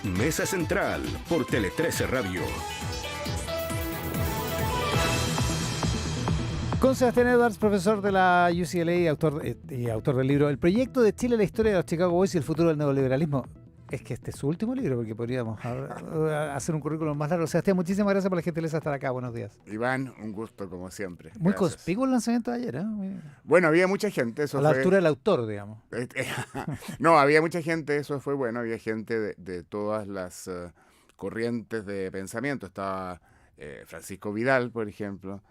Mesa Central por Tele 13 Radio. Con Sebastián Edwards, profesor de la UCLA y autor del libro El proyecto de Chile, la historia de los Chicago Boys y el futuro del neoliberalismo. Es que este es su último libro, porque podríamos hacer un currículum más largo. Sebastián, muchísimas gracias por la gentileza de estar acá. Buenos días. Iván, un gusto como siempre. Muy Gracias. conspicuo el lanzamiento de ayer, ¿eh? Bueno, había mucha gente. Eso a la fue... altura del autor, digamos. No, había mucha gente, eso fue bueno. Había gente de todas las corrientes de pensamiento. Estaba Francisco Vidal, por ejemplo.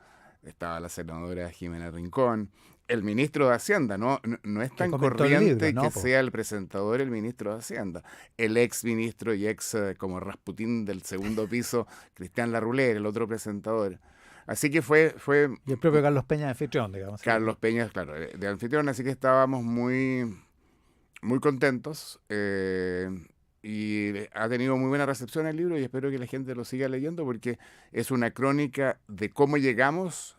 Estaba la senadora Jimena Rincón. El ministro de Hacienda, no es tan corriente libro, que sea el presentador el ministro de Hacienda. El ex ministro y ex como Rasputín del segundo piso, Cristian Larroulet, el otro presentador. Así que fue... Y el propio Carlos Peña de anfitrión, digamos. Carlos Peña, claro, de anfitrión, así que estábamos muy contentos. Y ha tenido muy buena recepción el libro y espero que la gente lo siga leyendo porque es una crónica de cómo llegamos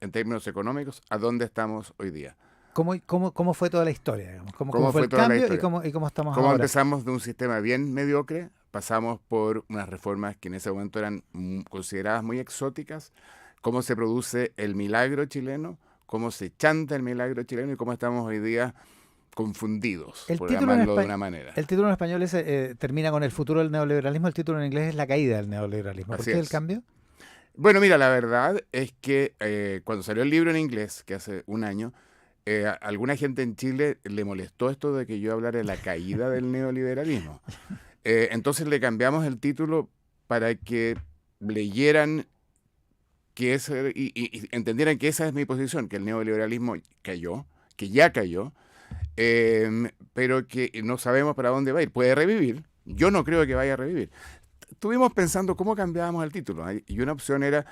en términos económicos, ¿a dónde estamos hoy día? ¿Cómo fue toda la historia? Digamos? ¿Cómo fue el cambio y cómo estamos ahora? ¿Cómo empezamos de un sistema bien mediocre? Pasamos por unas reformas que en ese momento eran consideradas muy exóticas. ¿Cómo se produce el milagro chileno? ¿Cómo se chanta el milagro chileno? Y cómo estamos hoy día confundidos, por llamarlo de una manera. El título en español termina con el futuro del neoliberalismo. El título en inglés es la caída del neoliberalismo. ¿Por qué el cambio? Bueno, mira, la verdad es que cuando salió el libro en inglés, que hace un año, alguna gente en Chile le molestó esto de que yo hablara de la caída del neoliberalismo. Entonces le cambiamos el título para que leyeran que y entendieran que esa es mi posición, que el neoliberalismo cayó, que ya cayó, pero que no sabemos para dónde va a ir. Puede revivir. Yo no creo que vaya a revivir. Estuvimos pensando cómo cambiábamos el título, ¿eh? Y una opción era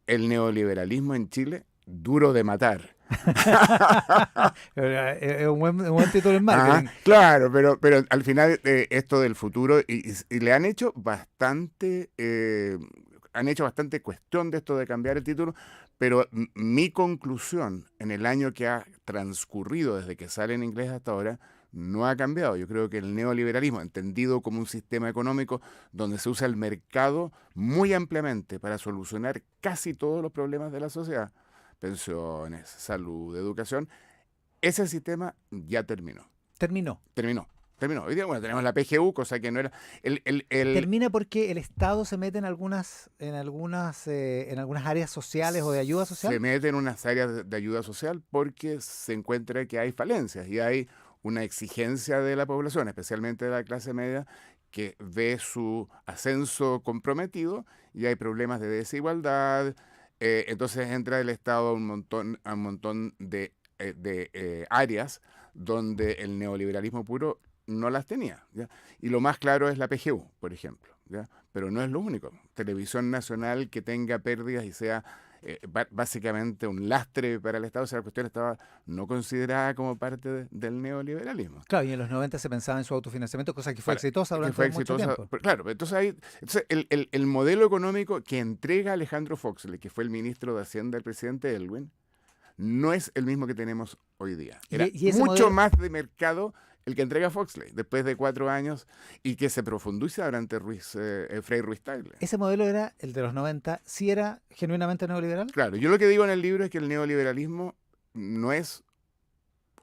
el neoliberalismo en Chile, duro de matar. Es un buen título en marketing. Claro, pero al final esto del futuro, y le han hecho bastante cuestión de esto de cambiar el título, pero mi conclusión en el año que ha transcurrido desde que sale en inglés hasta ahora, no ha cambiado. Yo creo que el neoliberalismo, entendido como un sistema económico donde se usa el mercado muy ampliamente para solucionar casi todos los problemas de la sociedad, pensiones, salud, educación, ese sistema ya terminó. Terminó. Hoy día, bueno, tenemos la PGU, cosa que no era... Termina porque el Estado se mete en algunas áreas sociales o de ayuda social. Se mete en unas áreas de ayuda social porque se encuentra que hay falencias y hay una exigencia de la población, especialmente de la clase media, que ve su ascenso comprometido y hay problemas de desigualdad. Entonces entra el Estado a un montón de áreas donde el neoliberalismo puro no las tenía, ¿ya? Y lo más claro es la PGU, por ejemplo, ¿ya? Pero no es lo único. Televisión nacional que tenga pérdidas y sea básicamente un lastre para el Estado, o sea, la cuestión estaba no considerada como parte del neoliberalismo. Claro, y en los 90 se pensaba en su autofinanciamiento, cosa que fue exitosa durante mucho tiempo. Claro, entonces el modelo económico que entrega Alejandro Foxley, que fue el ministro de Hacienda del presidente Elwin, no es el mismo que tenemos hoy día. Era mucho más de mercado el que entrega Foxley después de 4 años y que se profundiza durante Frei Ruiz Tagle. ¿Ese modelo era el de los 90? ¿Sí era genuinamente neoliberal? Claro, yo lo que digo en el libro es que el neoliberalismo no es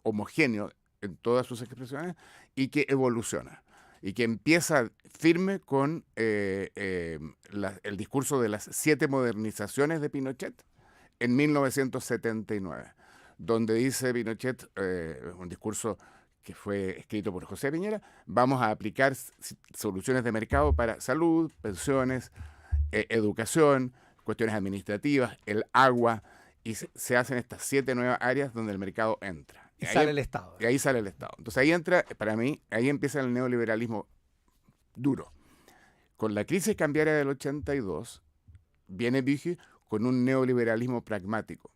homogéneo en todas sus expresiones y que evoluciona y que empieza firme con el discurso de las 7 modernizaciones de Pinochet en 1979, donde dice Pinochet, un discurso que fue escrito por José Piñera, vamos a aplicar soluciones de mercado para salud, pensiones, educación, cuestiones administrativas, el agua, y se hacen estas 7 nuevas áreas donde el mercado entra. Y sale el Estado. Y ahí sale el Estado. Entonces ahí entra, para mí, ahí empieza el neoliberalismo duro. Con la crisis cambiaria del 82, viene Vigil con un neoliberalismo pragmático,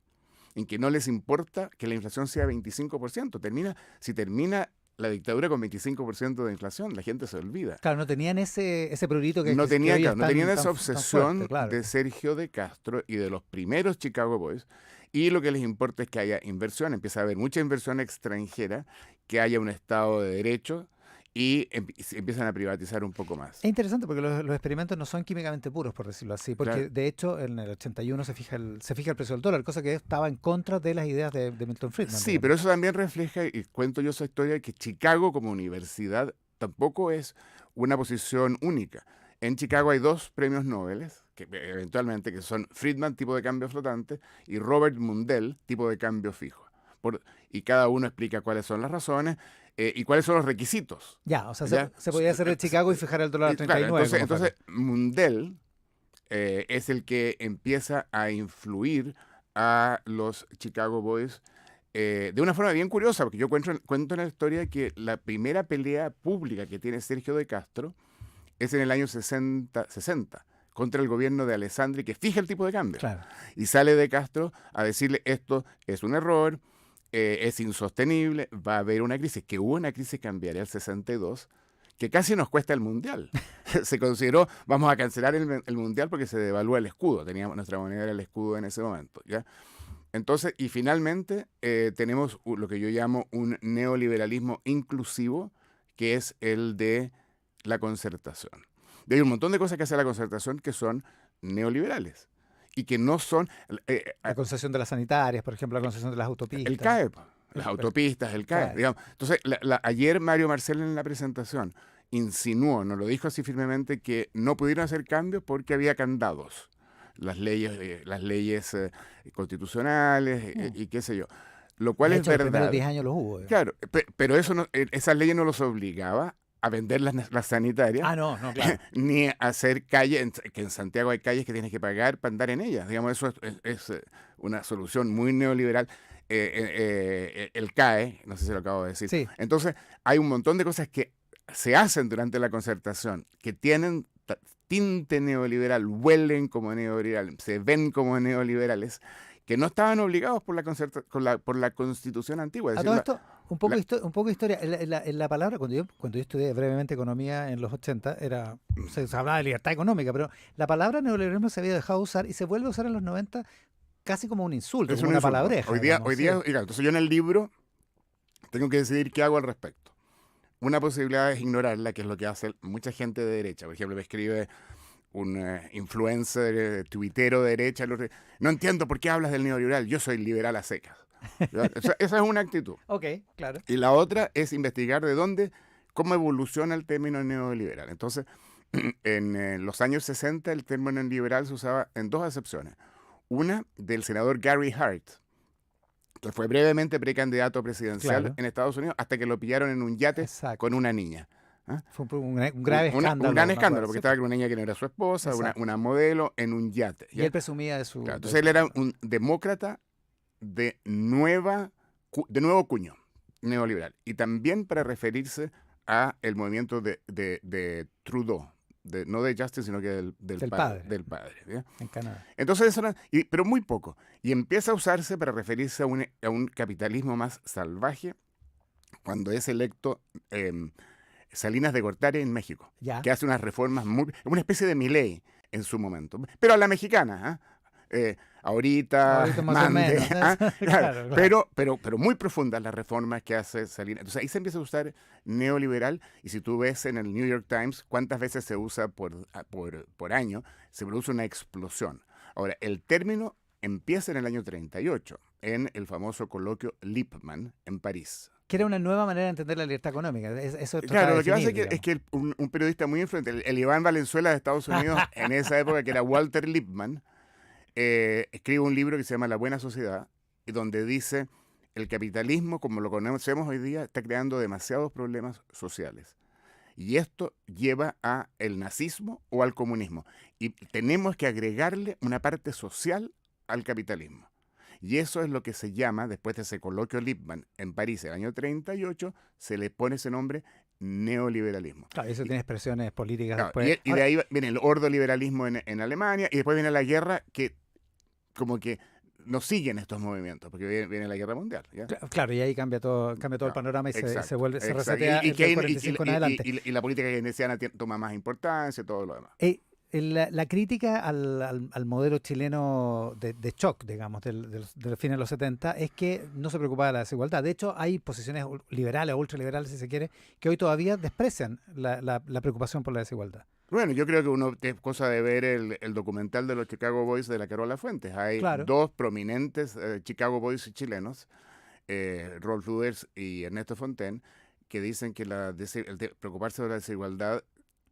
en que no les importa que la inflación sea 25%. Si termina la dictadura con 25% de inflación, la gente se olvida. Claro, no tenían ese prurito que no tenían esa tan obsesión fuerte, claro, de Sergio de Castro y de los primeros Chicago Boys, y lo que les importa es que haya inversión, empieza a haber mucha inversión extranjera, que haya un Estado de Derecho y se empiezan a privatizar un poco más. Es interesante porque los experimentos no son químicamente puros, por decirlo así, porque Claro. de hecho en el 81 se fija el precio del dólar, cosa que estaba en contra de las ideas de Milton Friedman. Sí, digamos. pero eso también refleja, y cuento yo esa historia, que Chicago como universidad tampoco es una posición única. En Chicago hay 2 premios Nobel, que eventualmente que son Friedman, tipo de cambio flotante, y Robert Mundell, tipo de cambio fijo. Y cada uno explica cuáles son las razones y cuáles son los requisitos. Ya, o sea, ¿Ya? se podía hacer de Chicago y fijar el dólar a Claro, 39. entonces Mundell es el que empieza a influir a los Chicago Boys de una forma bien curiosa, porque yo cuento en la historia que la primera pelea pública que tiene Sergio de Castro es en el año 60 contra el gobierno de Alessandri, que fija el tipo de cambio. Claro. Y sale de Castro a decirle esto es un error, es insostenible, va a haber una crisis, que hubo una crisis cambiaria el 62, que casi nos cuesta el Mundial. Se consideró, vamos a cancelar el Mundial porque se devalúa el escudo, teníamos nuestra moneda era el escudo en ese momento, ¿ya? Entonces, y finalmente tenemos lo que yo llamo un neoliberalismo inclusivo, que es el de la concertación. Y hay un montón de cosas que hace la concertación que son neoliberales y que no son... La concesión de las sanitarias, por ejemplo, la concesión de las autopistas. el CAE, las autopistas, el CAE, Claro. digamos. Entonces, ayer Mario Marcel en la presentación insinuó, no lo dijo así firmemente, que no pudieron hacer cambios porque había candados. Las leyes constitucionales y qué sé yo. Lo cual De es hecho, los verdad. primeros 10 años los hubo. Digamos. Claro, pero eso esas leyes no los obligaba a vender las sanitarias, Ah, no, claro. ni a hacer calles, que en Santiago hay calles que tienes que pagar para andar en ellas. Digamos, eso es una solución muy neoliberal. El CAE, no sé si lo acabo de decir. Sí. Entonces, hay un montón de cosas que se hacen durante la concertación que tienen tinte neoliberal, huelen como neoliberal, se ven como neoliberales, que no estaban obligados por por la Constitución antigua. Es A decir, todo esto, un poco de historia. La palabra, cuando yo estudié brevemente economía en los 80, se hablaba de libertad económica, pero la palabra neoliberalismo se había dejado de usar y se vuelve a usar en los 90 casi como un insulto, es como un una insulto. palabreja. Hoy día, digamos, sí. claro, entonces yo en el libro tengo que decidir qué hago al respecto. Una posibilidad es ignorarla, que es lo que hace mucha gente de derecha. Por ejemplo, me escribe un influencer, tuitero de derecha, no entiendo por qué hablas del neoliberal, yo soy liberal a secas. Esa es una actitud. Ok, claro. Y la otra es investigar cómo evoluciona el término neoliberal. Entonces, en los años 60 el término liberal se usaba en 2 acepciones. Una del senador Gary Hart, que fue brevemente precandidato presidencial Claro. en Estados Unidos hasta que lo pillaron en un yate Exacto. con una niña. Fue un grave escándalo. Un gran me escándalo, acuerdo, porque sí. estaba con una niña que no era su esposa, Exacto. una modelo en un yate. Y ¿ya? él presumía de su... Claro, de entonces su- él era un demócrata de nuevo cuño neoliberal. Y también para referirse a el movimiento de Trudeau, no de Justin, sino que del padre. Del padre, ¿ya? en Canadá. Entonces eso pero muy poco. Y empieza a usarse para referirse a un capitalismo más salvaje cuando es electo Salinas de Gortari en México, Ya. que hace unas reformas una especie de Milei en su momento, pero a la mexicana, ahorita Ahorita más o mande, menos. claro, Claro. pero muy profundas las reformas que hace Salinas. Entonces ahí se empieza a usar neoliberal, y si tú ves en el New York Times cuántas veces se usa por año, se produce una explosión. Ahora, el término empieza en el año 38, en el famoso coloquio Lippmann en París. Que era una nueva manera de entender la libertad económica. Eso trataba Claro, de lo que pasa definir, es que un periodista muy influyente, el Iván Valenzuela de Estados Unidos, en esa época, que era Walter Lippmann, escribe un libro que se llama La Buena Sociedad, y donde dice, el capitalismo, como lo conocemos hoy día, está creando demasiados problemas sociales. Y esto lleva a el nazismo o al comunismo. Y tenemos que agregarle una parte social al capitalismo. Y eso es lo que se llama, después de ese coloquio Lippmann en París, el año 38, se le pone ese nombre neoliberalismo. Claro, eso tiene expresiones políticas Claro, después. y de ahí viene el ordoliberalismo en Alemania, y después viene la guerra, que como que nos siguen estos movimientos, porque viene la guerra mundial. ¿ya? Claro, y ahí cambia todo el panorama y Exacto, se vuelve, se exacto. resetea Y el 45 en adelante. y la política keynesiana toma más importancia y todo lo demás. La crítica al modelo chileno de shock, digamos, de los fines de los 70, es que no se preocupaba de la desigualdad. De hecho, hay posiciones liberales o ultraliberales, si se quiere, que hoy todavía desprecian la preocupación por la desigualdad. Bueno, yo creo que uno es cosa de ver el documental de los Chicago Boys de la Carola Fuentes. Hay Claro. dos prominentes Chicago Boys chilenos, Rolf Luders y Ernesto Fontaine, que dicen que preocuparse de la desigualdad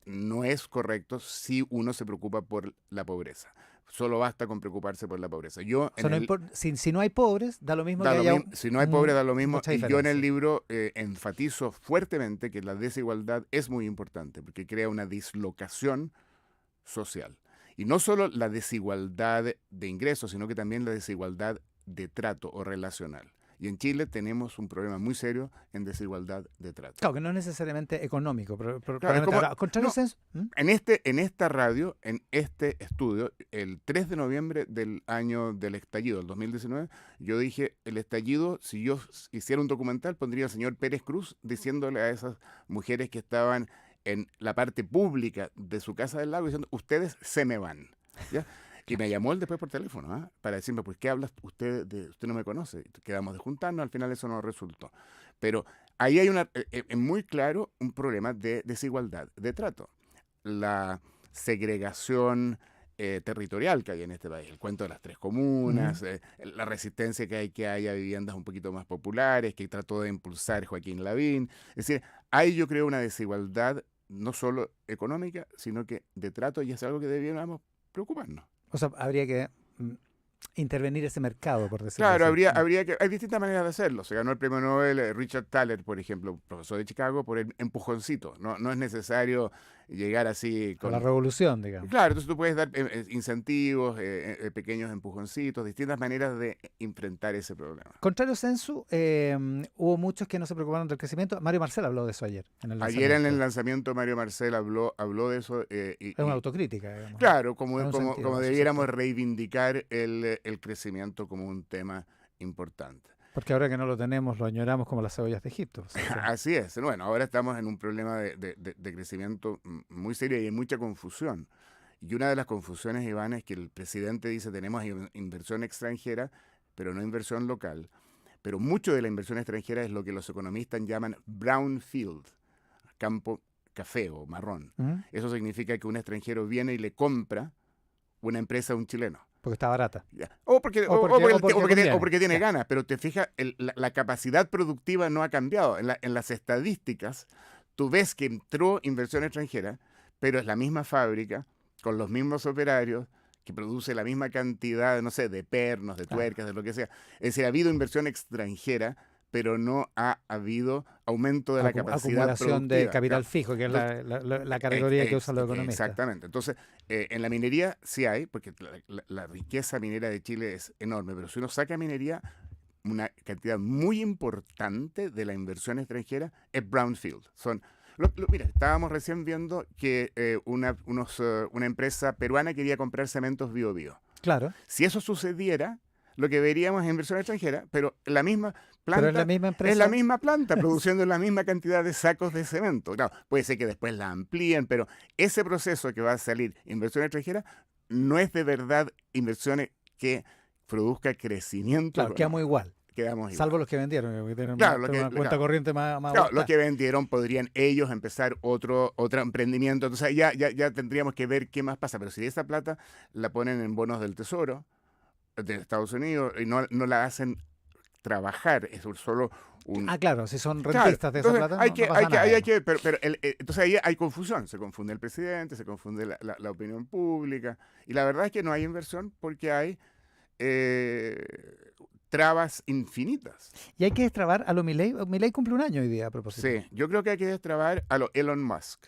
no es correcto si uno se preocupa por la pobreza. Solo basta con preocuparse por la pobreza. O sea, si no hay pobres, da lo mismo que haya si no hay pobres, da lo mismo. mucha Y yo en el diferencia. libro enfatizo fuertemente que la desigualdad es muy importante porque crea una dislocación social. Y no solo la desigualdad de ingresos, sino que también la desigualdad de trato o relacional. Y en Chile tenemos un problema muy serio en desigualdad de trato. Claro, que no es necesariamente económico. Claro, Probablemente habrá contrario censo. En esta radio, en este estudio, el 3 de noviembre del año del estallido, el 2019, yo dije, el estallido, si yo hiciera un documental, pondría al señor Pérez Cruz diciéndole a esas mujeres que estaban en la parte pública de su casa del lago, diciendo, ustedes se me van. ¿Ya? Y me llamó él después por teléfono, para decirme, pues, ¿qué hablas usted de? Usted no me conoce. Quedamos de juntarnos, al final eso no resultó. Pero ahí hay muy claro un problema de desigualdad de trato. La segregación territorial que hay en este país, el cuento de las tres comunas, la resistencia que hay que haya viviendas un poquito más populares, que trató de impulsar Joaquín Lavín. Es decir, hay yo creo una desigualdad no solo económica, sino que de trato, y es algo que debiéramos preocuparnos. O sea, habría que intervenir ese mercado, por decirlo Claro, así. hay distintas maneras de hacerlo. Se ganó el premio Nobel Richard Thaler, por ejemplo, profesor de Chicago, por el empujoncito. No es necesario llegar así Con la revolución, digamos. Claro, entonces tú puedes dar incentivos, pequeños empujoncitos, distintas maneras de enfrentar ese problema. Contrario censo, hubo muchos que no se preocuparon del crecimiento. Mario Marcel habló de eso ayer. Ayer en el lanzamiento Mario Marcel habló de eso. Es una autocrítica, digamos. Claro, En un sentido, como debiéramos reivindicar el crecimiento como un tema importante. Porque ahora que no lo tenemos, lo añoramos como las cebollas de Egipto. Así es. Bueno, ahora estamos en un problema de crecimiento muy serio y hay mucha confusión. Y una de las confusiones, Iván, es que el presidente dice tenemos inversión extranjera, pero no inversión local. Pero mucho de la inversión extranjera es lo que los economistas llaman brownfield, campo café o marrón. Eso significa que un extranjero viene y le compra una empresa a un chileno. Porque está barata. O porque tiene ganas, pero te fijas, la capacidad productiva no ha cambiado. En las estadísticas, tú ves que entró inversión extranjera, pero es la misma fábrica, con los mismos operarios, que produce la misma cantidad, no sé, de pernos, de tuercas, de lo que sea. Es decir, ha habido inversión extranjera, pero no ha habido aumento de la capacidad acumulación productiva. de capital fijo, que es la categoría que usan los economistas. Exactamente. Entonces, en la minería sí hay, porque la riqueza minera de Chile es enorme, pero si uno saca minería, una cantidad muy importante de la inversión extranjera es brownfield. Mira, estábamos recién viendo que una empresa peruana quería comprar cementos Bio. Claro. Si eso sucediera, lo que veríamos es inversión extranjera, pero la misma planta. Pero es la misma empresa. Es la misma planta produciendo la misma cantidad de sacos de cemento. Claro, puede ser que después la amplíen, pero ese proceso que va a salir inversión extranjera no es de verdad inversiones que produzca crecimiento. Claro, quedamos igual. Salvo los que vendieron, que tienen una cuenta corriente más claro, los que vendieron podrían ellos empezar otro emprendimiento. Entonces ya tendríamos que ver qué más pasa. Pero si esa plata la ponen en bonos del Tesoro de Estados Unidos y no la hacen trabajar, es solo un... claro, si son rentistas de esa plata, entonces ahí hay confusión, se confunde el presidente, se confunde la opinión pública, y la verdad es que no hay inversión porque hay trabas infinitas. Y hay que destrabar a lo Milei. Milei cumple un año hoy día, a propósito. Sí, yo creo que hay que destrabar a lo Elon Musk.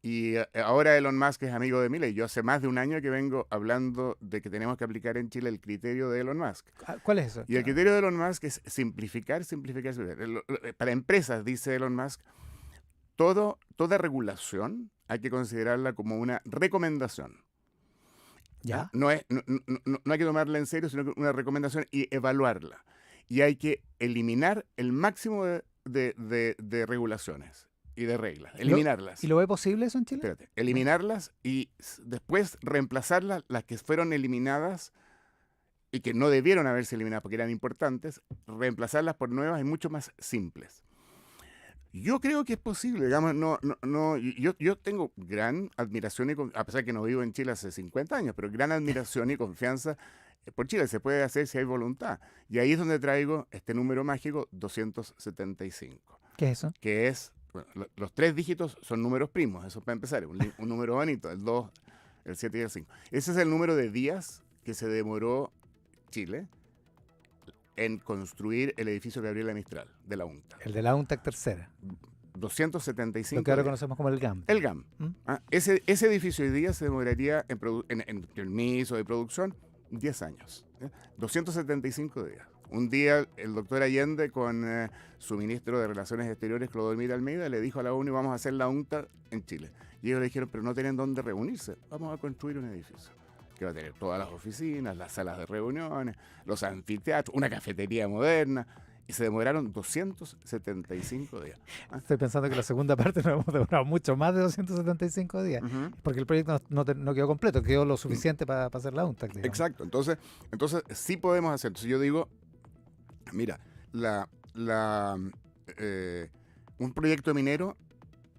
Y ahora Elon Musk es amigo de Milei. Yo hace más de un año que vengo hablando de que tenemos que aplicar en Chile el criterio de Elon Musk. ¿Cuál es eso? Y el criterio de Elon Musk es simplificar. Para empresas, dice Elon Musk, toda regulación hay que considerarla como una recomendación. ¿Ya? No hay que tomarla en serio, sino que una recomendación y evaluarla. Y hay que eliminar el máximo de regulaciones. y de reglas, eliminarlas. ¿Y lo ve posible eso en Chile? Espérate, eliminarlas y después reemplazarlas, las que fueron eliminadas y que no debieron haberse eliminado porque eran importantes, reemplazarlas por nuevas y mucho más simples. Yo creo que es posible, digamos, yo tengo gran admiración, a pesar que no vivo en Chile hace 50 años, pero gran admiración y confianza por Chile. Se puede hacer si hay voluntad. Y ahí es donde traigo este número mágico 275. ¿Qué es eso? Que es, bueno, los 3 dígitos son números primos, eso para empezar, un número bonito, el 2, el 7 y el 5. Ese es el número de días que se demoró Chile en construir el edificio Gabriela Mistral de la UNTAC. El de la UNTAC tercera. 275 Lo que ahora días. conocemos como el GAM. El GAM. ¿Mm? Ese edificio hoy día se demoraría en permiso de producción 10 años. 275 días. Un día el doctor Allende con su ministro de Relaciones Exteriores, Clodomir Almeida, le dijo a la ONU, vamos a hacer la UNTAC en Chile. Y ellos le dijeron, pero no tienen dónde reunirse. Vamos a construir un edificio que va a tener todas las oficinas, las salas de reuniones, los anfiteatros, una cafetería moderna. Y se demoraron 275 días. Estoy pensando que la segunda parte nos hemos demorado mucho más de 275 días, porque el proyecto no quedó completo, quedó lo suficiente para hacer la UNTAC. Digamos. Exacto, entonces sí podemos hacer. Entonces yo digo, mira, un proyecto minero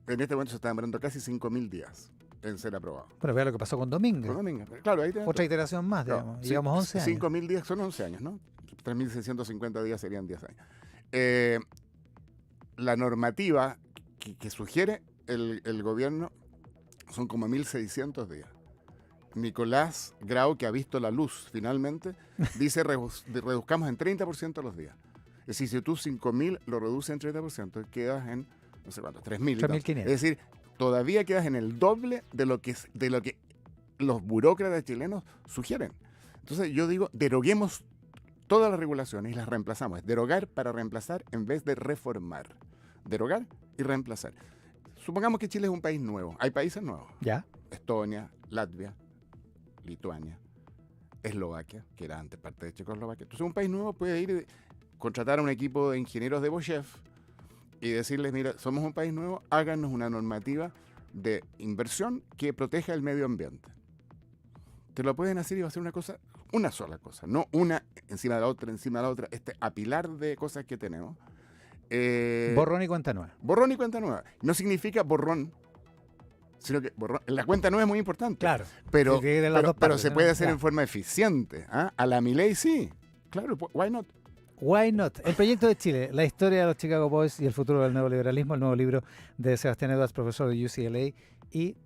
en este momento se está demorando casi 5.000 días en ser aprobado. Pero vea lo que pasó con Domingo. Claro, ahí Otra iteración más, digamos. Sí, Llevamos 11 años. 5.000 días son 11 años, ¿no? 3.650 días serían 10 años. La normativa que sugiere el gobierno son como 1.600 días. Nicolás Grau, que ha visto la luz finalmente, dice reduzcamos en 30% los días. Es decir, si tú 5.000 lo reduces en 30%, quedas en, no sé cuánto, 3.000. 3.500. Es decir, todavía quedas en el doble de lo que los burócratas chilenos sugieren. Entonces yo digo, deroguemos todas las regulaciones y las reemplazamos. Es derogar para reemplazar en vez de reformar. Derogar y reemplazar. Supongamos que Chile es un país nuevo. Hay países nuevos. ¿Ya? Estonia, Latvia, Lituania, Eslovaquia, que era antes parte de Checoslovaquia. Entonces un país nuevo puede ir y contratar a un equipo de ingenieros de Bochef y decirles, mira, somos un país nuevo, háganos una normativa de inversión que proteja el medio ambiente. Te lo pueden hacer y va a ser una sola cosa, no una encima de la otra, este apilar de cosas que tenemos. Borrón y cuenta nueva. Borrón y cuenta nueva. No significa borrón, sino que borrón. La cuenta nueva es muy importante. Claro. Pero Partes, se puede hacer en forma eficiente. A la Milei sí. Claro, why not? Why not? El proyecto de Chile, la historia de los Chicago Boys y el futuro del neoliberalismo, el nuevo libro de Sebastián Edwards, profesor de UCLA y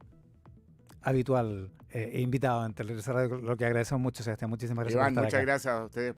habitual invitado ante el Radio, lo que agradecemos mucho, Sebastián. Muchísimas gracias Iván, por estar muchas acá. gracias a ustedes.